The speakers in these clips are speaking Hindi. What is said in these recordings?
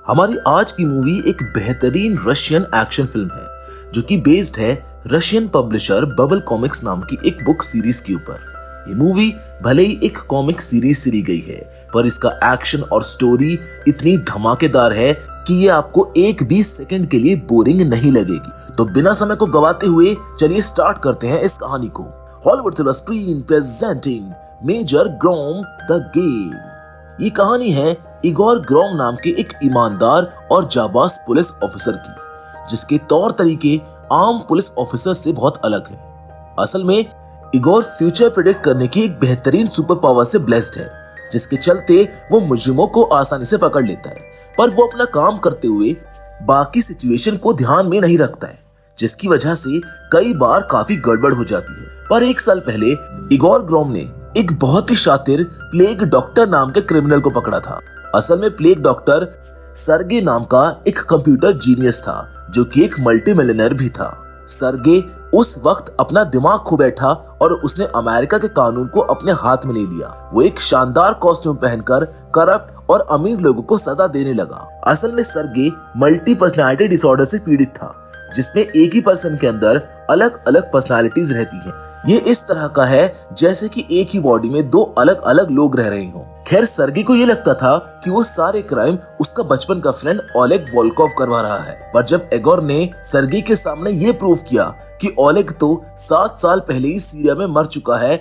हमारी आज की मूवी एक बेहतरीन रशियन एक्शन फिल्म है जो कि बेस्ड है रशियन पब्लिशर बबल कॉमिक्स नाम की एक बुक सीरीज के ऊपर। ये मूवी भले ही एक कॉमिक सीरीज से ली गई है, पर इसका एक्शन और स्टोरी इतनी धमाकेदार है कि ये आपको एक भी सेकंड के लिए बोरिंग नहीं लगेगी। तो बिना समय को गवाते हुए चलिए स्टार्ट करते हैं इस कहानी को। Hollywood silver screen presenting major Grom the game. ये कहानी है इगोर ग्रॉम नाम के एक ईमानदार और जाबाज पुलिस ऑफिसर की, जिसके तौर तरीके आम पुलिस ऑफिसर से बहुत अलग है। असल में इगोर फ्यूचर प्रेडिक्ट करने की एक बेहतरीन सुपर पावर से ब्लेस्ड है, जिसके चलते वो मुजरिमों को आसानी से पकड़ लेता है। पर वो अपना काम करते हुए बाकी सिचुएशन को ध्यान में नहीं रखता है, जिसकी वजह से कई बार काफी गड़बड़ हो जाती है। पर एक साल पहले इगोर ग्रॉम ने एक बहुत ही शातिर प्लेग डॉक्टर नाम के क्रिमिनल को पकड़ा था। असल में प्लेग डॉक्टर सर्गे नाम का एक कंप्यूटर जीनियस था, जो कि एक मल्टी मिलियनर भी था। सर्गे उस वक्त अपना दिमाग खो बैठा और उसने अमेरिका के कानून को अपने हाथ में ले लिया। वो एक शानदार कॉस्ट्यूम पहनकर करप्ट और अमीर लोगों को सजा देने लगा। असल में सर्गे मल्टी पर्सनालिटी डिसऑर्डर से पीड़ित था, जिसमें एक ही पर्सन के अंदर अलग अलग पर्सनालिटीज रहती हैं। ये इस तरह का है जैसे कि एक ही बॉडी में दो अलग अलग लोग रह रहे हों। खैर, सर्गे को ये लगता था कि वो सारे क्राइम उसका बचपन का फ्रेंड ओलेग वोल्कोव करवा रहा है। पर जब इगोर ने सर्गे के सामने ये प्रूव किया कि ओलेग तो 7 साल पहले ही सीरिया में मर चुका है,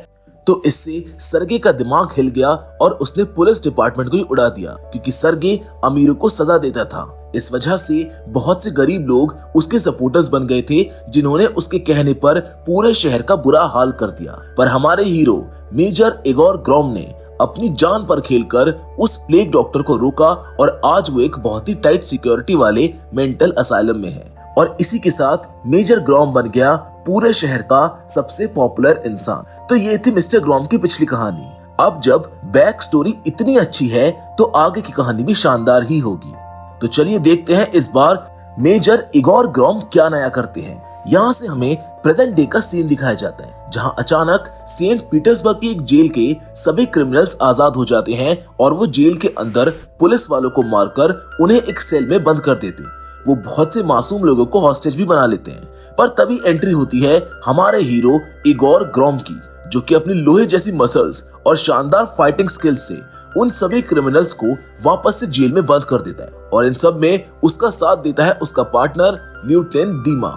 तो इससे सर्गे का दिमाग हिल गया और उसने पुलिस डिपार्टमेंट को ही उड़ा दिया, क्योंकि सर्गे अमीरों को सजा देता था। इस वजह से बहुत से गरीब लोग उसके सपोर्टर्स बन गए थे, जिन्होंने उसके कहने पर पूरे शहर का बुरा हाल कर दिया। पर हमारे हीरो मेजर इगोर ग्रॉम ने अपनी जान पर खेलकर उस प्लेग डॉक्टर को रोका और आज वो एक बहुत ही टाइट सिक्योरिटी वाले मेंटल असाइलम में है। और इसी के साथ मेजर ग्रॉम बन गया पूरे शहर का सबसे पॉपुलर इंसान। तो ये थी मिस्टर ग्रॉम की पिछली कहानी। अब जब बैक स्टोरी इतनी अच्छी है तो आगे की कहानी भी शानदार ही होगी। तो चलिए देखते हैं इस बार मेजर इगोर ग्रॉम क्या नया करते हैं। यहाँ से हमें प्रेजेंट डे का सीन दिखाया जाता है, जहाँ अचानक सेंट पीटर्सबर्ग की एक जेल के सभी क्रिमिनल्स आजाद हो जाते हैं और वो जेल के अंदर पुलिस वालों को मारकर उन्हें एक सेल में बंद कर देते हैं। वो बहुत से मासूम लोगों को हॉस्टेज भी बना लेते हैं। पर तभी एंट्री होती है हमारे हीरो इगोर ग्रॉम की, जो कि अपनी लोहे जैसी मसल्स और शानदार फाइटिंग स्किल्स से उन सभी क्रिमिनल्स को वापस से जेल में बंद कर देता है। और इन सब में उसका साथ देता है उसका पार्टनर लेफ्टिनेंट दीमा।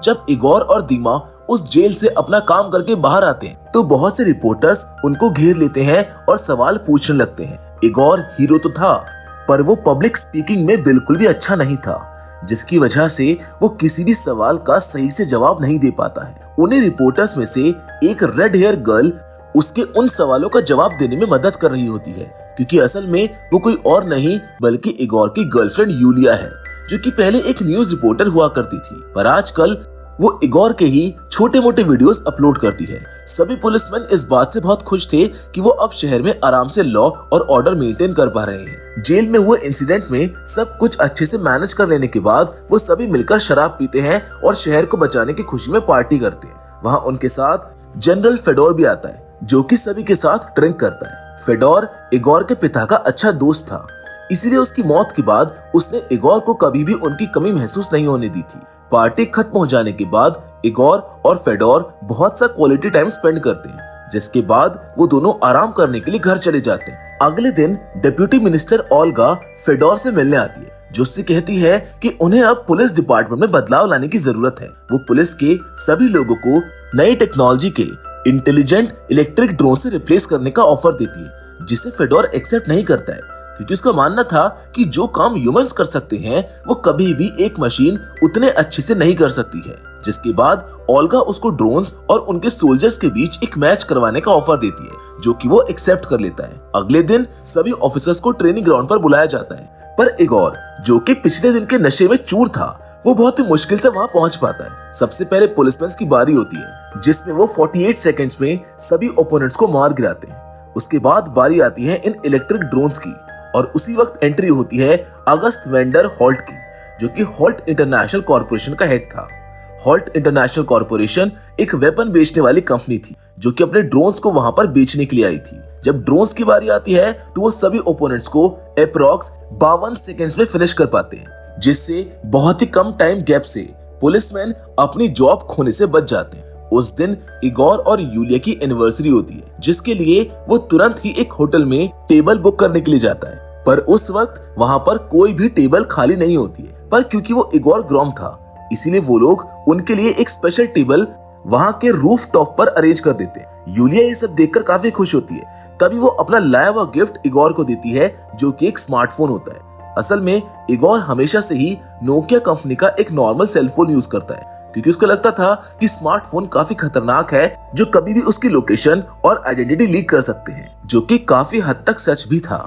जब इगोर और दीमा उस जेल से अपना काम करके बाहर आते हैं तो बहुत से रिपोर्टर्स उनको घेर लेते हैं और सवाल पूछने लगते हैं। इगोर हीरो तो था, पर वो पब्लिक स्पीकिंग में बिल्कुल भी अच्छा नहीं था, जिसकी वजह से वो किसी भी सवाल का सही से जवाब नहीं दे पाता है। उन्हीं रिपोर्टर्स में से एक रेड हेयर गर्ल उसके उन सवालों का जवाब देने में मदद कर रही होती है, क्योंकि असल में वो कोई और नहीं बल्कि इगोर की गर्लफ्रेंड यूलिया है, जो कि पहले एक न्यूज रिपोर्टर हुआ करती थी, पर आजकल वो इगोर के ही छोटे मोटे वीडियोस अपलोड करती है। सभी पुलिसमैन इस बात से बहुत खुश थे कि वो अब शहर में आराम से लॉ और ऑर्डर मेंटेन कर पा रहे हैं। जेल में हुए इंसिडेंट में सब कुछ अच्छे से मैनेज कर लेने के बाद वो सभी मिलकर शराब पीते हैं और शहर को बचाने की खुशी में पार्टी करते हैं। वहाँ उनके साथ जनरल फेडोर भी आता है, जो कि सभी के साथ ड्रिंक करता है। फेडोर इगोर के पिता का अच्छा दोस्त था, इसीलिए उसकी मौत के बाद उसने इगोर को कभी भी उनकी कमी महसूस नहीं होने दी थी। पार्टी खत्म हो जाने के बाद इगोर और फेडोर बहुत सा क्वालिटी टाइम स्पेंड करते हैं, जिसके बाद वो दोनों आराम करने के लिए घर चले जाते हैं। अगले दिन डिप्यूटी मिनिस्टर ओल्गा फेडोर से मिलने आती है, जो उससे कहती है कि उन्हें अब पुलिस डिपार्टमेंट में बदलाव लाने की जरूरत है। वो पुलिस के सभी लोगों को नई टेक्नोलॉजी के इंटेलिजेंट इलेक्ट्रिक ड्रोन से रिप्लेस करने का ऑफर देती है, जिसे फेडोर एक्सेप्ट नहीं करता है, क्योंकि उसका मानना था कि जो काम ह्यूमंस कर सकते हैं वो कभी भी एक मशीन उतने अच्छे से नहीं कर सकती है। जिसके बाद ओल्गा उसको ड्रोन्स और उनके सोल्जर्स के बीच एक मैच करवाने का ऑफर देती है, जो कि वो एक्सेप्ट कर लेता है। अगले दिन सभी ऑफिसर्स को ट्रेनिंग ग्राउंड पर बुलाया जाता है, पर इगोर, जो कि पिछले दिन के नशे में चूर था, वो बहुत ही मुश्किल से वहां पहुंच पाता है। सबसे पहले पुलिसमैन की बारी होती है, जिसमें वो 48 सेकंड्स में सभी ओपोनेंट्स को मार गिराते हैं। उसके बाद बारी आती है इन इलेक्ट्रिक ड्रोन्स की, और उसी वक्त एंट्री होती है अगस्त वेंडर हॉल्ट की, जो कि हॉल्ट इंटरनेशनल कॉर्पोरेशन का हेड था। हॉल्ट इंटरनेशनल कॉर्पोरेशन एक वेपन बेचने वाली कंपनी थी, जो कि अपने ड्रोन्स को वहां पर बेचने के लिए आई थी। जब ड्रोन्स की बारी आती है तो वो सभी ओपोनेंट्स को अप्रॉक्स 52 सेकंड्स में फिनिश कर पाते हैं, जिससे बहुत ही कम टाइम गैप से पुलिसमैन अपनी जॉब खोने से बच जाते हैं। उस दिन इगोर और यूलिया की एनिवर्सरी होती है, जिसके लिए वो तुरंत ही एक होटल में टेबल बुक करने के लिए जाता है। पर उस वक्त वहां पर कोई भी टेबल खाली नहीं होती है, पर क्योंकि वो इगोर ग्रॉम था, इसीलिए वो लोग उनके लिए एक स्पेशल टेबल वहां के रूफ टॉप पर अरेंज कर देते हैं। यूलिया ये सब देखकर काफी खुश होती है। तभी वो अपना लाया हुआ गिफ्ट इगोर को देती है, जो कि एक स्मार्टफोन होता है। असल में इगोर हमेशा से ही नोकिया कंपनी का एक नॉर्मल सेलफोन यूज करता है, क्योंकि उसको लगता था कि स्मार्टफोन काफी खतरनाक है, जो कभी भी उसकी लोकेशन और आइडेंटिटी लीक कर सकते हैं, जो कि काफी हद तक सच भी था।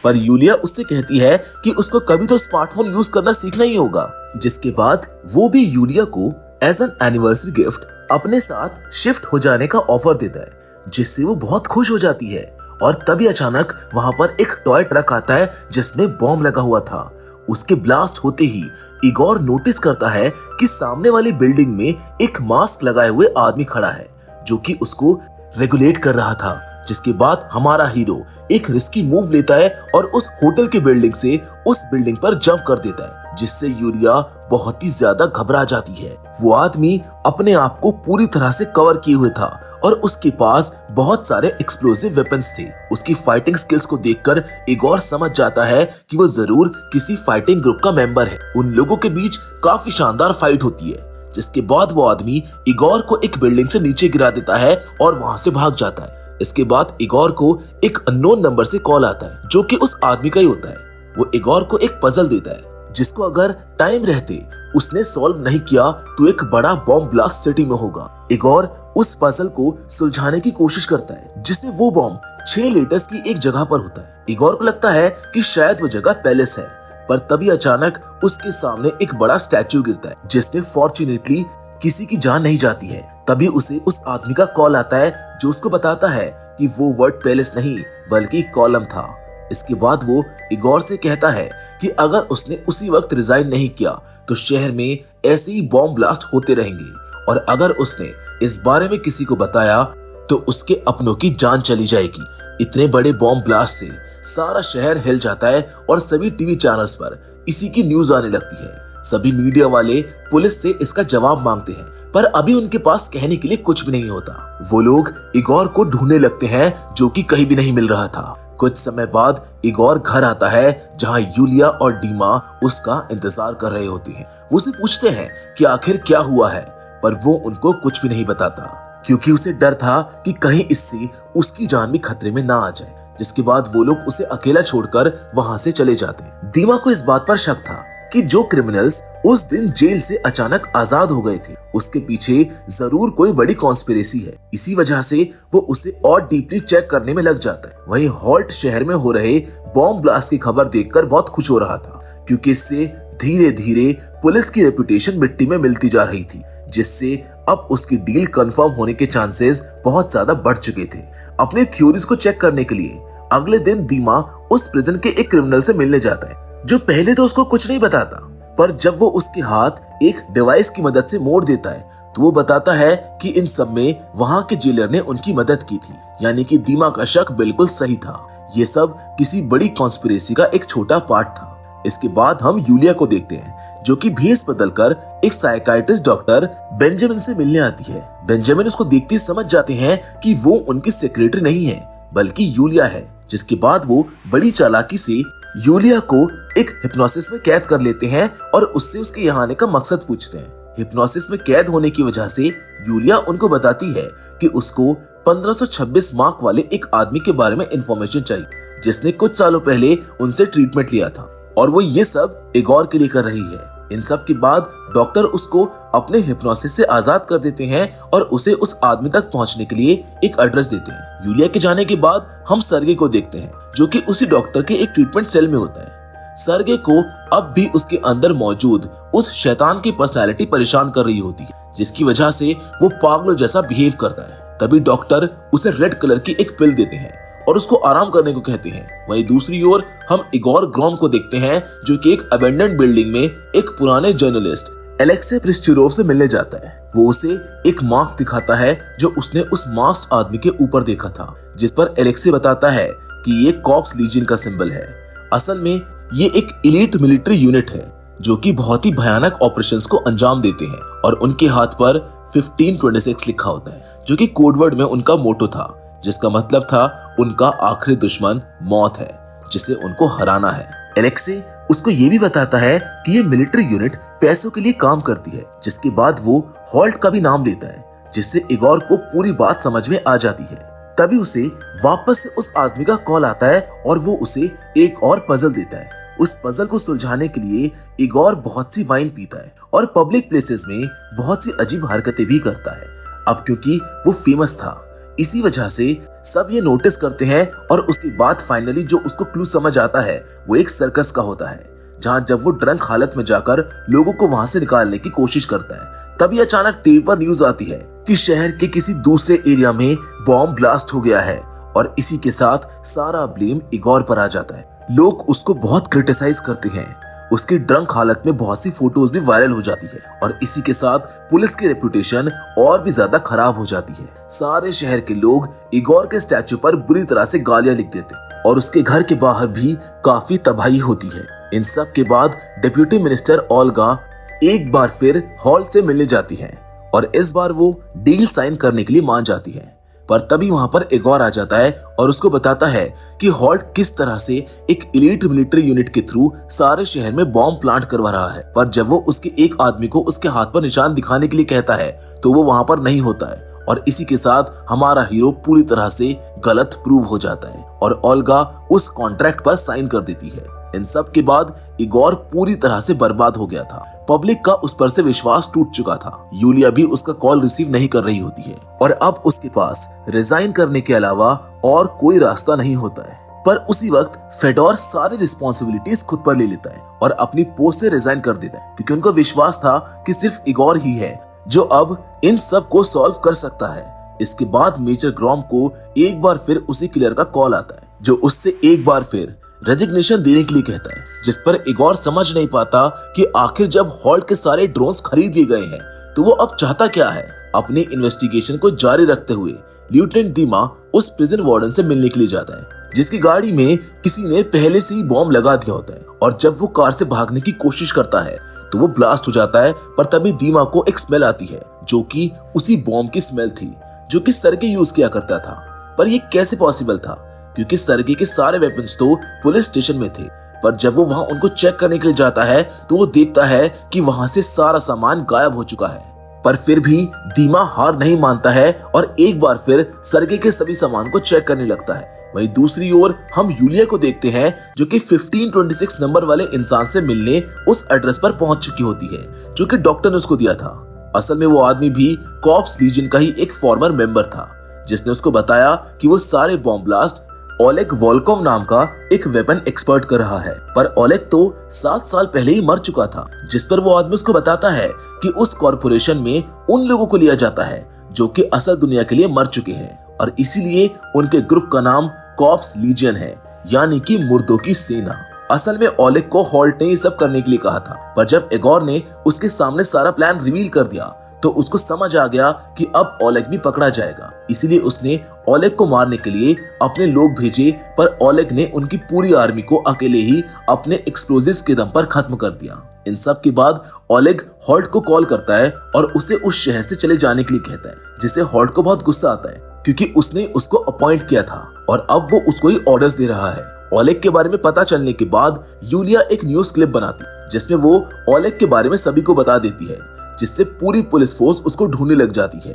पर यूलिया उससे कहती है कि उसको कभी तो स्मार्टफोन यूज करना सीखना ही होगा, जिसके बाद वो भी यूलिया को एज एन एनिवर्सरी गिफ्ट अपने साथ शिफ्ट हो जाने का ऑफर देता है, जिससे वो बहुत खुश हो जाती है। और तभी अचानक वहां पर एक टॉय ट्रक आता है जिसमें बॉम्ब लगा हुआ था। उसके ब्लास्ट होते ही इगोर नोटिस करता है कि सामने वाली बिल्डिंग में एक मास्क लगाए हुए आदमी खड़ा है, जो कि उसको रेगुलेट कर रहा था। जिसके बाद हमारा हीरो एक रिस्की मूव लेता है और उस होटल की बिल्डिंग से उस बिल्डिंग पर जंप कर देता है, जिससे यूलिया बहुत ही ज्यादा घबरा जाती है। वो आदमी अपने आप को पूरी तरह से कवर किए हुए था और उसके पास बहुत सारे एक्सप्लोसिव वेपन्स थे। उसकी फाइटिंग स्किल्स को देखकर इगोर समझ जाता है कि वो जरूर किसी फाइटिंग ग्रुप का मेंबर है। उन लोगों के बीच काफी शानदार फाइट होती है, जिसके बाद वो आदमी इगोर को एक बिल्डिंग से नीचे गिरा देता है और वहां से भाग जाता है। इसके बाद इगोर को एक अननोन नंबर से कॉल आता है, जो कि उस आदमी का ही होता है। वो इगोर को एक पजल देता है, जिसको अगर टाइम रहते उसने सॉल्व नहीं किया तो एक बड़ा बॉम्ब ब्लास्ट सिटी में होगा। इगोर उस पजल को सुलझाने की कोशिश करता है, जिसमें वो बॉम्ब 6 लेटर्स की एक जगह पर होता है। इगोर को लगता है कि शायद वो जगह पैलेस है, पर तभी अचानक उसके सामने एक बड़ा स्टैचू गिरता है, जिसमें फॉर्चुनेटली किसी की जान नहीं जाती है। तभी उसे उस आदमी का कॉल आता है, जो उसको बताता है कि वो वर्ड पैलेस नहीं बल्कि कॉलम था। इसके बाद वो इगोर से कहता है कि अगर उसने उसी वक्त रिजाइन नहीं किया तो शहर में ऐसे ही बॉम्ब ब्लास्ट होते रहेंगे, और अगर उसने इस बारे में किसी को बताया तो उसके अपनों की जान चली जाएगी। इतने बड़े बॉम्ब ब्लास्ट से सारा शहर हिल जाता है और सभी टीवी चैनल्स पर इसी की न्यूज आने लगती है। सभी मीडिया वाले पुलिस से इसका जवाब मांगते हैं, पर अभी उनके पास कहने के लिए कुछ भी नहीं होता। वो लोग इगोर को ढूंढने लगते हैं, जो कि कहीं भी नहीं मिल रहा था। कुछ समय बाद इगोर घर आता है, जहां यूलिया और डीमा उसका इंतजार कर रहे होते हैं। वो उसे पूछते हैं कि आखिर क्या हुआ है, पर वो उनको कुछ भी नहीं बताता, क्योंकि उसे डर था कि कहीं इससे उसकी जान भी खतरे में ना आ जाए। जिसके बाद वो लोग उसे अकेला छोड़कर वहां से चले जाते। डीमा को इस बात पर शक था कि जो क्रिमिनल्स उस दिन जेल से अचानक आजाद हो गए थे, उसके पीछे जरूर कोई बड़ी कॉन्स्पिरेसी है। इसी वजह से वो उसे और डीपली चेक करने में लग जाता है। वहीं हॉल्ट शहर में हो रहे बॉम्ब ब्लास्ट की खबर देखकर बहुत खुश हो रहा था, क्योंकि इससे धीरे धीरे पुलिस की रेपुटेशन मिट्टी में मिलती जा रही थी, जिससे अब उसकी डील कंफर्म होने के चांसेस बहुत ज्यादा बढ़ चुके थे। अपनी थ्योरीज को चेक करने के लिए अगले दिन दीमा उस प्रिजन के एक क्रिमिनल से मिलने जाता है, जो पहले तो उसको कुछ नहीं बताता, पर जब वो उसके हाथ एक डिवाइस की मदद से मोड़ देता है तो वो बताता है कि इन सब में वहां के जेलर ने उनकी मदद की थी। यानी कि दीमा का शक बिल्कुल सही था। ये सब किसी बड़ी कॉन्स्पिरेसी का एक छोटा पार्ट था। इसके बाद हम यूलिया को देखते हैं, जो कि भेस बदलकर एक साइकाइट्रिस्ट डॉक्टर बेंजामिन से मिलने आती है। बेंजामिन उसको देखते ही समझ जाते हैं कि वो उनकी सेक्रेटरी नहीं है बल्कि यूलिया है। जिसके बाद वो बड़ी चालाकी से यूलिया को एक हिप्नोसिस में कैद कर लेते हैं और उससे उसके यहाँ आने का मकसद पूछते हैं। हिप्नोसिस में कैद होने की वजह से यूलिया उनको बताती है कि उसको 1526 मार्क वाले एक आदमी के बारे में इंफॉर्मेशन चाहिए, जिसने कुछ सालों पहले उनसे ट्रीटमेंट लिया था, और वो ये सब इगोर के लिए कर रही है। इन सब के बाद डॉक्टर उसको अपने हिप्नोसिस से आजाद कर देते हैं और उसे उस आदमी तक पहुंचने के लिए एक एड्रेस देते हैं। यूलिया के जाने के बाद हम सर्गे को देखते हैं, जो कि उसी डॉक्टर के एक ट्रीटमेंट सेल में होता है। सर्गे को अब भी उसके अंदर मौजूद उस शैतान की पर्सनैलिटी परेशान कर रही होती है, जिसकी वजह से वो पागलों जैसा बिहेव करता है। तभी डॉक्टर उसे रेड कलर की एक पिल देते हैं और उसको आराम करने को कहते हैं। वहीं दूसरी ओर हम इगोर ग्रॉम को देखते हैं, जो कि एक अबेंडेंड बिल्डिंग में एक पुराने जर्नलिस्ट एलेक्से प्रिस्चुरोव से मिलने जाता है। वो उसे एक मार्क दिखाता है जो उसने उस मास्क्ड आदमी के ऊपर देखा था, जिस पर एलेक्से बताता है कि ये कॉर्प्स लीजियन का सिंबल है। असल में ये एक एलीट मिलिट्री यूनिट है जो कि बहुत ही भयानक ऑपरेशंस को अंजाम देते हैं, और उनके हाथ पर 1526 लिखा होता है, जो कि कोडवर्ड में उनका मोटो था, जिसका मतलब था उनका आखिरी दुश्मन मौत है जिसे उनको हराना है। एलेक्से उसको ये भी बताता है कि ये मिलिट्री यूनिट पैसों के लिए काम करती है, जिसके बाद वो हॉल्ट का भी नाम लेता है, जिससे इगोर को पूरी बात समझ में आ जाती है। तभी उसे वापस से उस आदमी का कॉल आता है और वो उसे एक और पजल देता है। उस पजल को सुलझाने के लिए इगोर बहुत सी वाइन पीता है और पब्लिक प्लेसेस में बहुत सी अजीब हरकतें भी करता है। अब क्योंकि वो फेमस था, इसी वजह से सब ये नोटिस करते हैं, और उसके बाद फाइनली जो उसको क्लू समझ आता है वो एक सर्कस का होता है, जहां जब वो ड्रंक हालत में जाकर लोगों को वहां से निकालने की कोशिश करता है, तभी अचानक टीवी पर न्यूज आती है कि शहर के किसी दूसरे एरिया में बॉम्ब ब्लास्ट हो गया है, और इसी के साथ सारा ब्लेम इगोर पर आ जाता है। लोग उसको बहुत क्रिटिसाइज करते हैं। उसकी ड्रंक हालत में बहुत सी फोटोज भी वायरल हो जाती है, और इसी के साथ पुलिस की रेपुटेशन और भी ज्यादा खराब हो जाती है। सारे शहर के लोग इगोर के स्टैचू पर बुरी तरह से गालियां लिख देते हैं, और उसके घर के बाहर भी काफी तबाही होती है। इन सब के बाद डिप्यूटी मिनिस्टर ओल्गा एक बार फिर हॉल से मिलने जाती है, और इस बार वो डील साइन करने के लिए मान जाती है। पर तभी वहां पर इगोर आ जाता है और उसको बताता है कि हॉल्ट किस तरह से एक एलीट मिलिट्री यूनिट के थ्रू सारे शहर में बॉम्ब प्लांट करवा रहा है। पर जब वो उसके एक आदमी को उसके हाथ पर निशान दिखाने के लिए कहता है तो वो वहां पर नहीं होता है, और इसी के साथ हमारा हीरो पूरी तरह से गलत प्रूव हो जाता है, और ओल्गा उस कॉन्ट्रैक्ट पर साइन कर देती है। इन सब के बाद इगोर पूरी तरह से बर्बाद हो गया था। पब्लिक का उस पर से विश्वास टूट चुका था। यूलिया भी उसका कॉल रिसीव नहीं कर रही होती है, और अब उसके पास रिजाइन करने के अलावा और कोई रास्ता नहीं होता है। पर उसी वक्त फेडोर सारी रिस्पॉन्सिबिलिटीज खुद पर ले लेता है और अपनी पोस्ट से रिजाइन कर देता है, क्योंकि उनको विश्वास था कि सिर्फ इगोर ही है जो अब इन सब को सॉल्व कर सकता है। इसके बाद मेजर ग्रॉम को एक बार फिर उसी किलर का कॉल आता है, जो उससे एक बार फिर रेजिग्नेशन देने के लिए कहता है, जिस पर इगोर समझ नहीं पाता कि आखिर जब हॉल्ट के सारे ड्रोन्स खरीद लिए गए हैं तो वो अब चाहता क्या है। अपने इन्वेस्टिगेशन को जारी रखते हुए लेफ्टिनेंट दीमा उस प्रिजन वार्डन से मिलने के लिए जाता है, जिसकी गाड़ी में किसी ने पहले से ही बॉम्ब लगा दिया होता है, और जब वो कार से भागने की कोशिश करता है तो वो ब्लास्ट हो जाता है। पर तभी दीमा को एक स्मेल आती है जो कि उसी बॉम्ब की स्मेल थी जो कि सरगे यूज किया करता था। पर ये कैसे पॉसिबल था, क्योंकि सरगे के सारे वेपन्स तो पुलिस स्टेशन में थे। पर जब वो वहां उनको चेक करने के लिए जाता है तो वो देखता है कि वहां से सारा सामान गायब हो चुका है। पर फिर भी दीमा हार नहीं मानता है और एक बार फिर सरगे के सभी सामान को चेक करने लगता है। वहीं दूसरी ओर हम यूलिया को देखते हैं जो कि 1526 नंबर वाले इंसान से मिलने उस एड्रेस पर पहुंच चुकी होती है जो कि डॉक्टर ने उसको दिया था। असल में वो आदमी भी कॉर्प्स लीजियन का ही एक फॉर्मर मेंबर था, जिसने उसको बताया कि वो सारे बॉम्ब ब्लास्ट ओलेग वोल्कोव नाम का एक वेपन एक्सपर्ट कर रहा है। पर ओलेग तो 7 साल पहले ही मर चुका था, जिस पर वो आदमी उसको बताता है कि उस कॉर्पोरेशन में उन लोगों को लिया जाता है जो कि असल दुनिया के लिए मर चुके हैं, और इसीलिए उनके ग्रुप का नाम कॉर्प्स लीजियन है, यानी कि मुर्दों की सेना। असल में ओलेग को हॉल्ट ने ये सब करने के लिए कहा था, पर जब इगोर ने उसके सामने सारा प्लान रिवील कर दिया तो उसको समझ आ गया कि अब ओलेग भी पकड़ा जाएगा। इसीलिए उसने ओलेग को मारने के लिए अपने लोग भेजे, पर ओलेग ने उनकी पूरी आर्मी को अकेले ही अपने एक्सप्लोजिव्स के दम पर खत्म कर दिया। इन सब के बाद ओलेग हॉल्ट को कॉल करता है और उसे उस शहर से चले जाने के लिए कहता है, जिससे हॉल्ट को बहुत गुस्सा आता है क्योंकि उसने उसको अपॉइंट किया था और अब वो उसको ही ऑर्डर्स दे रहा है। ओलेग के बारे में पता चलने के बाद यूलिया एक न्यूज क्लिप बनाती है जिसमें वो ओलेग के बारे में सभी को बता देती है, जिससे पूरी पुलिस फोर्स उसको ढूंढने लग जाती है।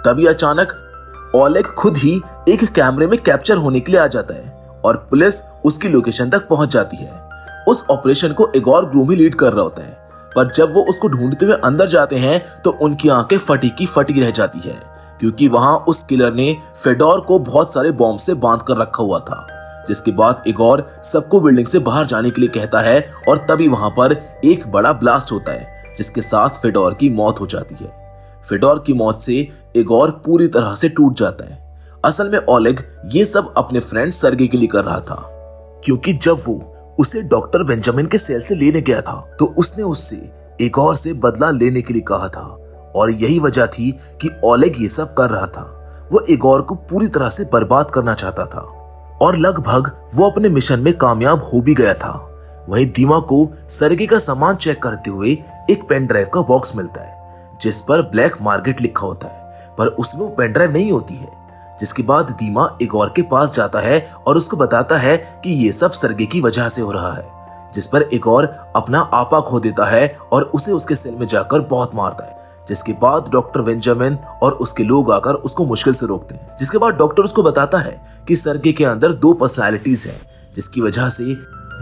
तभी अचानक ओलेग खुद ही एक कैमरे में कैप्चर होने के लिए आ जाता है और पुलिस उसकी लोकेशन तक पहुंच जाती है। उस ऑपरेशन को इगोर ग्रूम ही लीड कर रहा होता है, पर जब वो उसको ढूंढते हुए अंदर जाते हैं तो उनकी आंखें फटी की फटी रह जाती है, क्योंकि वहां उस किलर ने फेडोर को बहुत सारे बॉम्ब से बांध कर रखा हुआ था। जिसके बाद इगोर सबको बिल्डिंग से बाहर जाने के लिए कहता है और तभी वहां पर एक बड़ा ब्लास्ट होता है जिसके साथ फेडोर की मौत हो जाती है। फेडोर की मौत से इगोर पूरी तरह से टूट जाता है। असल में ओलेग ये सब अपने फ्रेंड सर्गे के लिए कर रहा था, क्योंकि जब वो उसे डॉक्टर बेंजामिन के सेल से लेने गया था तो उसने उससे इगोर से बदला लेने के लिए कहा था और यही वजह थी कि ओलेग ये सब कर रहा था। वो इगोर को पूरी तरह से बर्बाद करना चाहता था और लगभग वो अपने मिशन में कामयाब हो भी गया था। वहीं दीमा को सर्गे का सामान चेक करते हुए एक पेन ड्राइव का बॉक्स मिलता है जिस पर ब्लैक मार्केट लिखा होता है, पर उसमें वो पेन ड्राइव नहीं होती है। जिसके बाद दीमा इगोर के पास जाता है और उसको बताता है कि ये सब सर्गे की वजह से हो रहा है, जिस पर इगोर अपना आपा खो देता है और उसे उसके सेल में जाकर बहुत मारता है। जिसके बाद डॉक्टर बेंजामिन और उसके लोग आकर उसको मुश्किल से रोकते हैं। जिसके बाद डॉक्टर उसको बताता है कि सर्गे के अंदर 2 पर्सनालिटीज हैं, जिसकी वजह से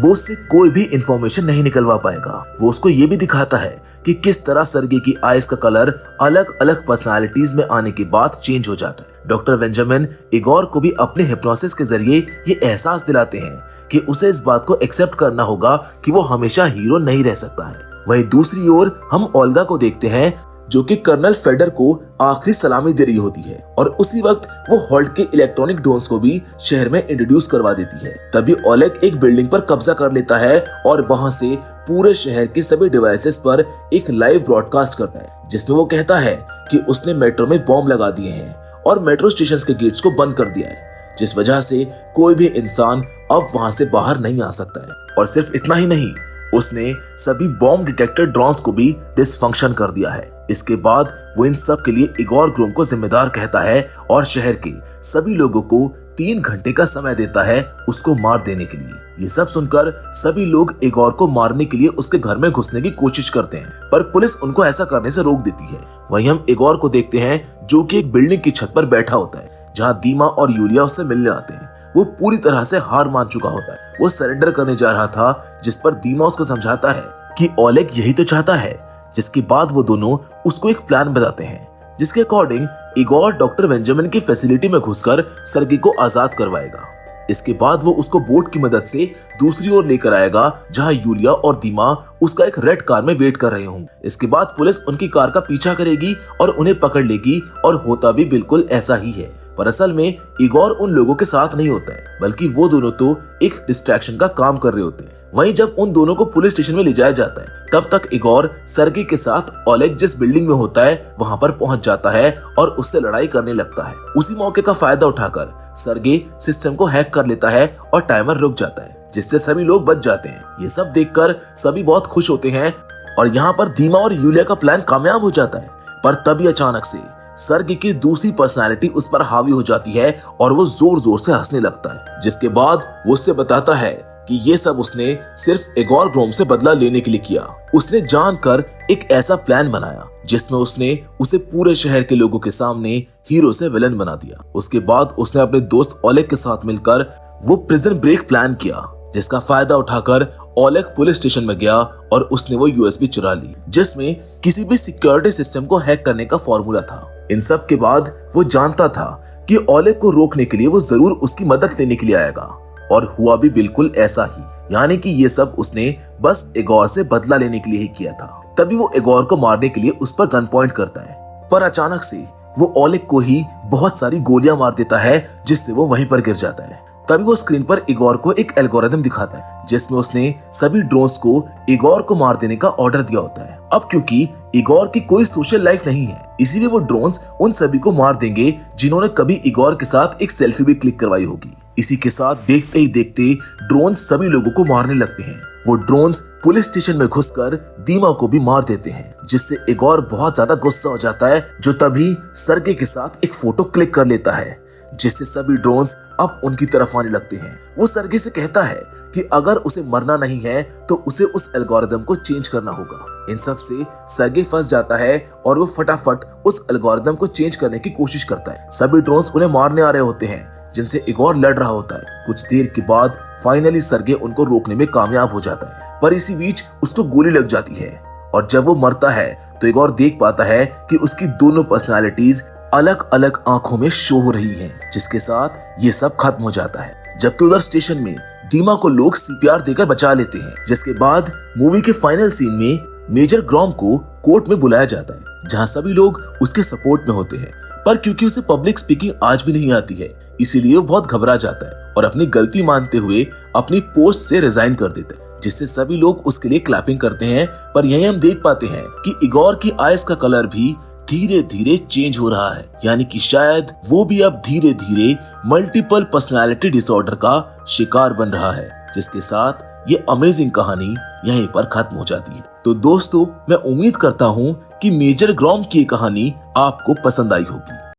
वो उससे कोई भी इंफॉर्मेशन नहीं निकलवा पाएगा। वो उसको ये भी दिखाता है कि किस तरह सर्गे की आइज का कलर अलग अलग पर्सनालिटीज में आने के बाद चेंज हो जाता है। डॉक्टर बेंजामिन इगोर को भी अपने हिप्नोसिस के जरिए ये एहसास दिलाते हैं कि उसे इस बात को एक्सेप्ट करना होगा कि वो हमेशा हीरो नहीं रह सकता है। वहीं दूसरी ओर हम ओल्गा को देखते हैं जो कि कर्नल फेडर को आखिरी सलामी दे रही होती है और उसी वक्त वो हॉल्ट के इलेक्ट्रॉनिक ड्रोन्स को भी शहर में इंट्रोड्यूस करवा देती है। तभी ओलेग एक बिल्डिंग पर कब्जा कर लेता है और वहां से पूरे शहर के सभी डिवाइसेस पर एक लाइव ब्रॉडकास्ट करता है जिसमें वो कहता है कि उसने मेट्रो में बॉम्ब लगा दिए हैं और मेट्रो स्टेशन के गेट्स को बंद कर दिया है, जिस वजह से कोई भी इंसान अब वहां से बाहर नहीं आ सकता है। और सिर्फ इतना ही नहीं, उसने सभी बॉम्ब डिटेक्टर ड्रोन्स को भी डिसफंक्शन कर दिया है। इसके बाद वो इन सब के लिए इगोर ग्रोम को जिम्मेदार कहता है और शहर के सभी लोगों को 3 घंटे का समय देता है उसको मार देने के लिए। ये सब सुनकर सभी लोग इगोर को मारने के लिए उसके घर में घुसने की कोशिश करते हैं, पर पुलिस उनको ऐसा करने से रोक देती है। वहीं हम इगोर को देखते हैं जो कि एक बिल्डिंग की छत पर बैठा होता है जहाँ दीमा और यूलिया उससे मिलने आते हैं। वो पूरी तरह से हार मान चुका होता है। वो सरेंडर करने जा रहा था, जिस पर दीमा उसको समझाता है कि ओलेग यही तो चाहता है। जिसके बाद वो दोनों उसको एक प्लान बताते हैं जिसके अकॉर्डिंग इगोर डॉक्टर बेंजामिन की फैसिलिटी में घुसकर सर्गे को आजाद करवाएगा। इसके बाद वो उसको बोट की मदद से दूसरी ओर लेकर आएगा जहां यूलिया और दीमा उसका एक रेड कार में वेट कर रहे होंगे। इसके बाद पुलिस उनकी कार का पीछा करेगी और उन्हें पकड़ लेगी और होता भी बिल्कुल ऐसा ही है। पर असल में इगोर उन लोगों के साथ नहीं होता है, बल्कि वो दोनों तो एक डिस्ट्रैक्शन का काम कर रहे होते हैं। वहीं जब उन दोनों को पुलिस स्टेशन में ले जाया जाता है तब तक इगोर सर्गे के साथ ओलेग जिस बिल्डिंग में होता है वहां पर पहुंच जाता है और उससे लड़ाई करने लगता है। उसी मौके का फायदा उठाकर सर्गे सिस्टम को हैक कर लेता है और टाइमर रुक जाता है, जिससे सभी लोग बच जाते हैं। ये सब देखकर सभी बहुत खुश होते हैं और यहाँ पर दीमा और यूलिया का प्लान कामयाब हो जाता है। पर तभी अचानक से सर्गे की दूसरी पर्सनालिटी उस पर हावी हो जाती है और वो जोर जोर से हंसने लगता है। जिसके बाद वो उससे बताता है कि ये सब उसने सिर्फ इगोर ग्रोम से बदला लेने के लिए किया। उसने जानकर एक ऐसा प्लान बनाया जिसमें उसने उसे पूरे शहर के लोगों के सामने हीरो से विलन बना दिया। उसके बाद उसने अपने दोस्त ओलेग के साथ मिलकर वो प्रिजन ब्रेक प्लान किया, जिसका फायदा उठाकर ओलेग पुलिस स्टेशन में गया और उसने वो यूएसबी चुरा ली जिसमें किसी भी सिक्योरिटी सिस्टम को हैक करने का फॉर्मूला था। इन सब के बाद वो जानता था कि ओलेग को रोकने के लिए वो जरूर उसकी मदद लेने के लिए आएगा और हुआ भी बिल्कुल ऐसा ही, यानी कि ये सब उसने बस इगोर से बदला लेने के लिए ही किया था। तभी वो इगोर को मारने के लिए उस पर गन पॉइंट करता है, पर अचानक से वो ओलेग को ही बहुत सारी गोलियां मार देता है जिससे वो वहीं पर गिर जाता है। तभी वो स्क्रीन पर इगोर को एक एल्गोरिथम दिखाता है जिसमें उसने सभी ड्रोन्स को इगोर को मार देने का ऑर्डर दिया होता है। अब क्योंकि इगोर की कोई सोशल लाइफ नहीं है, इसीलिए वो ड्रोन्स उन सभी को मार देंगे जिन्होंने कभी इगोर के साथ एक सेल्फी भी क्लिक करवाई होगी। इसी के साथ देखते ही देखते ड्रोन्स सभी लोगों को मारने लगते हैं। वो ड्रोन्स पुलिस स्टेशन में घुसकर दीमा को भी मार देते हैं, जिससे इगोर बहुत ज्यादा गुस्सा हो जाता है, जो तभी सर्गे के साथ एक फोटो क्लिक कर लेता है, जिससे सभी ड्रोन्स अब उनकी तरफ आने लगते हैं। वो सर्गे से कहता है कि अगर उसे मरना नहीं है तो उसे उस एल्गोरिथम को चेंज करना होगा। इन सब से सर्गे फंस जाता है और वो फटाफट उस एल्गोरिथम को चेंज करने की कोशिश करता है। सभी ड्रोन्स उन्हें मारने आ रहे होते हैं जिनसे इगोर लड़ रहा होता है। कुछ देर के बाद फाइनली सर्गे उनको रोकने में कामयाब हो जाता है, पर इसी बीच उसको गोली लग जाती है और जब वो मरता है तो इगोर देख पाता है कि उसकी दोनों पर्सनालिटीज अलग अलग आंखों में शो हो रही हैं, जिसके साथ ये सब खत्म हो जाता है। जबकि उधर स्टेशन में दीमा को लोग सीपीआर देकर बचा लेते हैं। जिसके बाद मूवी के फाइनल सीन में मेजर ग्रॉम को कोर्ट में बुलाया जाता है, जहां सभी लोग उसके सपोर्ट में होते हैं, पर क्योंकि उसे पब्लिक स्पीकिंग आज भी नहीं आती है, इसीलिए वो बहुत घबरा जाता है और अपनी गलती मानते हुए अपनी पोस्ट से रिजाइन कर देता है। जिससे सभी लोग उसके लिए क्लैपिंग करते हैं। पर यही हम देख पाते हैं कि इगोर की आईज का कलर भी धीरे धीरे चेंज हो रहा है, यानी कि शायद वो भी अब धीरे धीरे मल्टीपल पर्सनालिटी डिसऑर्डर का शिकार बन रहा है, जिसके साथ ये अमेजिंग कहानी यहीं पर खत्म हो जाती है। तो दोस्तों, मैं उम्मीद करता हूँ कि मेजर ग्रॉम की कहानी आपको पसंद आई होगी।